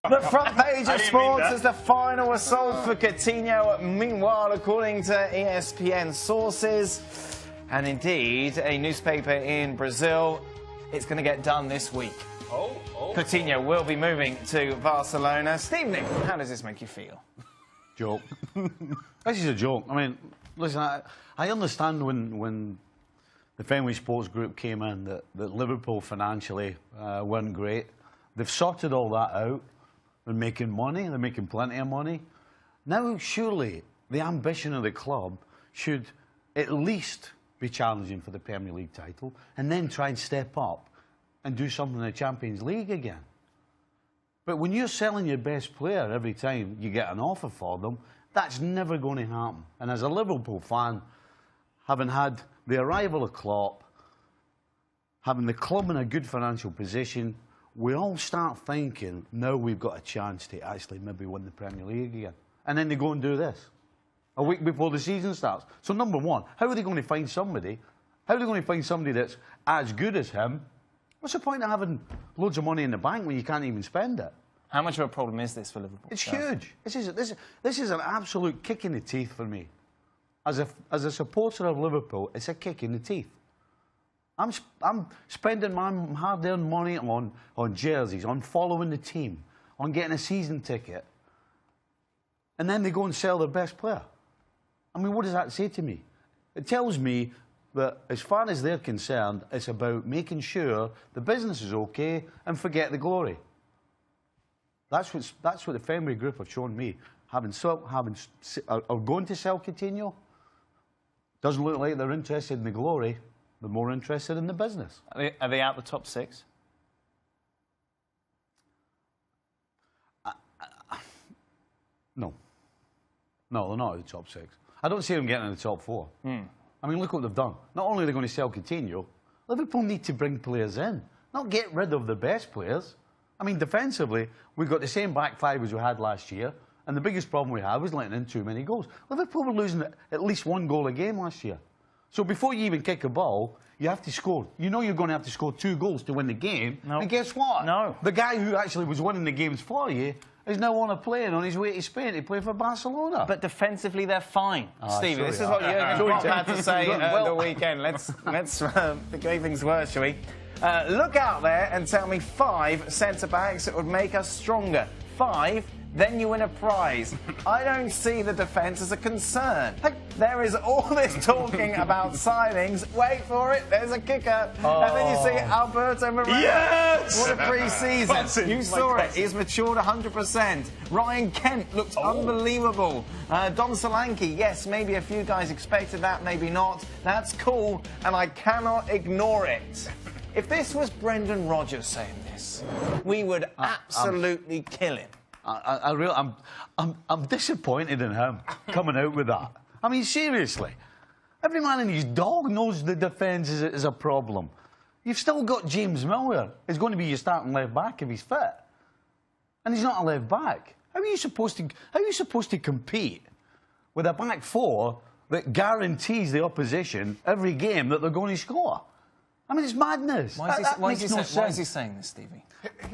The front page of sports is the final assault for Coutinho. Meanwhile, according to ESPN sources, and indeed a newspaper in Brazil, it's going to get done this week. Coutinho will be moving to Barcelona. Steve Nick, how does this make you feel? Joke. This is a joke. I mean, listen, I understand when the Fenway Sports Group came in that Liverpool financially weren't great. They've sorted all that out. They're making money. They're making plenty of money. Now, surely, the ambition of the club should at least be challenging for the Premier League title and then try and step up and do something in the Champions League again. But when you're selling your best player every time you get an offer for them, that's never going to happen. And as a Liverpool fan, having had the arrival of Klopp, having the club in a good financial position, we all start thinking, now we've got a chance to actually maybe win the Premier League again. And then they go and do this a week before the season starts. So number one, how are they going to find somebody? How are they going to find somebody that's as good as him? What's the point of having loads of money in the bank when you can't even spend it? How much of a problem is this for Liverpool? It's huge. This is an absolute kick in the teeth for me. As a supporter of Liverpool, it's a kick in the teeth. I'm spending my hard-earned money on jerseys, on following the team, on getting a season ticket, and then they go and sell their best player. I mean, what does that say to me? It tells me that as far as they're concerned, it's about making sure the business is okay and forget the glory. That's what the Fenway Group have shown me. Are going to sell Coutinho. Doesn't look like they're interested in the glory. They're more interested in the business. Are they out the top six? No. No, they're not in the top six. I don't see them getting in the top four. I mean, look what they've done. Not only are they going to sell Coutinho, Liverpool need to bring players in, not get rid of the best players. I mean, defensively, we've got the same back five as we had last year, and the biggest problem we had was letting in too many goals. Liverpool were losing at least one goal a game last year. So before you even kick a ball, you have to score. You know you're going to have to score 2 goals to win the game. No. And guess what? No. The guy who actually was winning the games for you is now on a plane on his way to Spain to play for Barcelona. But defensively, they're fine. Stevie, this is sorry. what Jurgen Klopp had to say the weekend. Let's make things worse, shall we? Look out there and tell me 5 centre-backs that would make us stronger. 5, then you win a prize. I don't see the defence as a concern. There is all this talking about signings. Wait for it, there's a kicker. And then you see Alberto Moreno. Yes! What a pre-season. You saw it. He's matured 100%. Ryan Kent looked unbelievable. Don Solanke, yes, maybe a few guys expected that, maybe not. That's cool, and I cannot ignore it. If this was Brendan Rodgers saying this, we would absolutely kill him. I'm disappointed in him coming out with that. I mean, seriously. Every man and his dog knows the defence is a problem. You've still got James Miller. He's going to be your starting left back if he's fit. And he's not a left back. How are you supposed to compete with a back four that guarantees the opposition every game that they're going to score? I mean, it's madness. Why is he saying this, Stevie?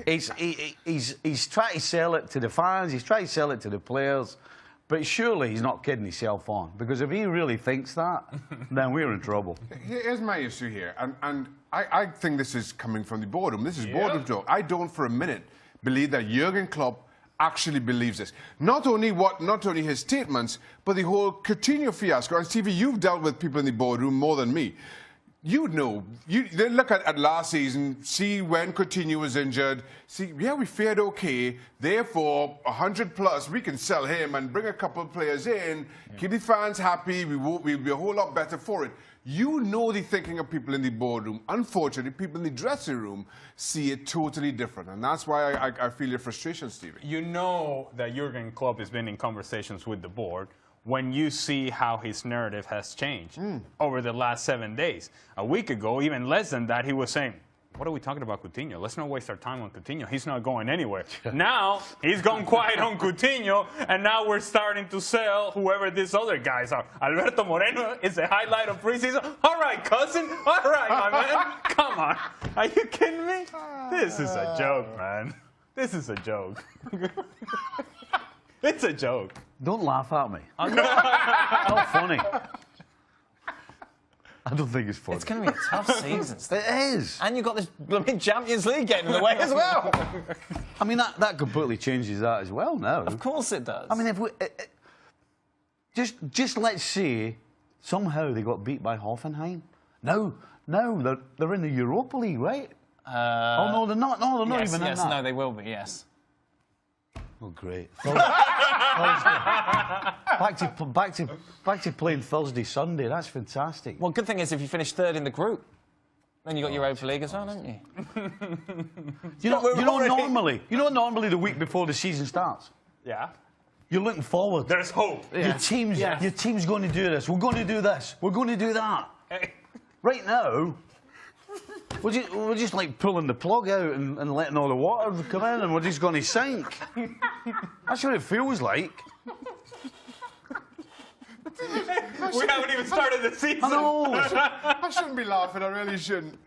He's trying to sell it to the fans, he's trying to sell it to the players, but surely he's not kidding himself on, because if he really thinks that, then we're in trouble. Here's my issue here, and I think this is coming from the boardroom. This is boardroom talk. I don't for a minute believe that Jurgen Klopp actually believes this. Not only his statements, but the whole Coutinho fiasco. And Stevie, you've dealt with people in the boardroom more than me. You know, they look at last season, see when Coutinho was injured, see, yeah, we fared okay, therefore, 100 plus, we can sell him and bring a couple of players in, keep the fans happy, we'll be a whole lot better for it. You know the thinking of people in the boardroom. Unfortunately, people in the dressing room see it totally different, and that's why I feel your frustration, Stephen. You know that Jurgen Klopp has been in conversations with the board when you see how his narrative has changed over the last 7 days. A week ago, even less than that, he was saying, what are we talking about Coutinho? Let's not waste our time on Coutinho. He's not going anywhere. Now, he's gone quiet on Coutinho, and now we're starting to sell whoever these other guys are. Alberto Moreno is the highlight of preseason. All right, cousin. All right, my man. Come on. Are you kidding me? This is a joke, man. This is a joke. It's a joke. Don't laugh at me. Not funny. I don't think it's funny. It's going to be a tough season. It is. And you've got this blooming Champions League getting in the way as well. I mean, that completely changes that as well now. Of course it does. I mean, if we just let's say somehow they got beat by Hoffenheim. No, they're in the Europa League, right? Oh no, they're not. No, they're not even in that. No, they will be. Yes. Oh, great. back to playing Thursday, Sunday. That's fantastic. Well, good thing is if you finish third in the group, then you got Europa League as well, don't you? You know, normally the week before the season starts, Yeah. you're looking forward. There's hope. Your team's going to do this. We're going to do this. We're going to do that. Right now, we're just like pulling the plug out and letting all the water come in, and we're just going to sink. That's what it feels like. We haven't even started the season. I know. I shouldn't be laughing. I really shouldn't.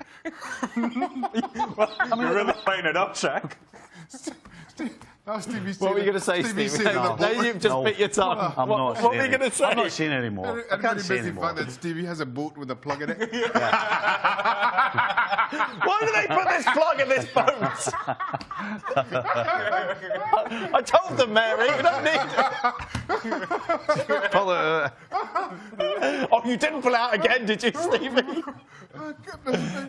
You're really playing it up, Shaq. Now Stevie's What were you going to say, Steve? No, you've just bit your tongue. I'm not What were you going to say? I'm not saying anymore. I can't say the anymore. fact that Stevie has a boat with a plug in it. Why do they put this plug in this boat? I told them, Mary, you don't need it. Oh, you didn't pull out again, did you, Stevie? Oh, goodness.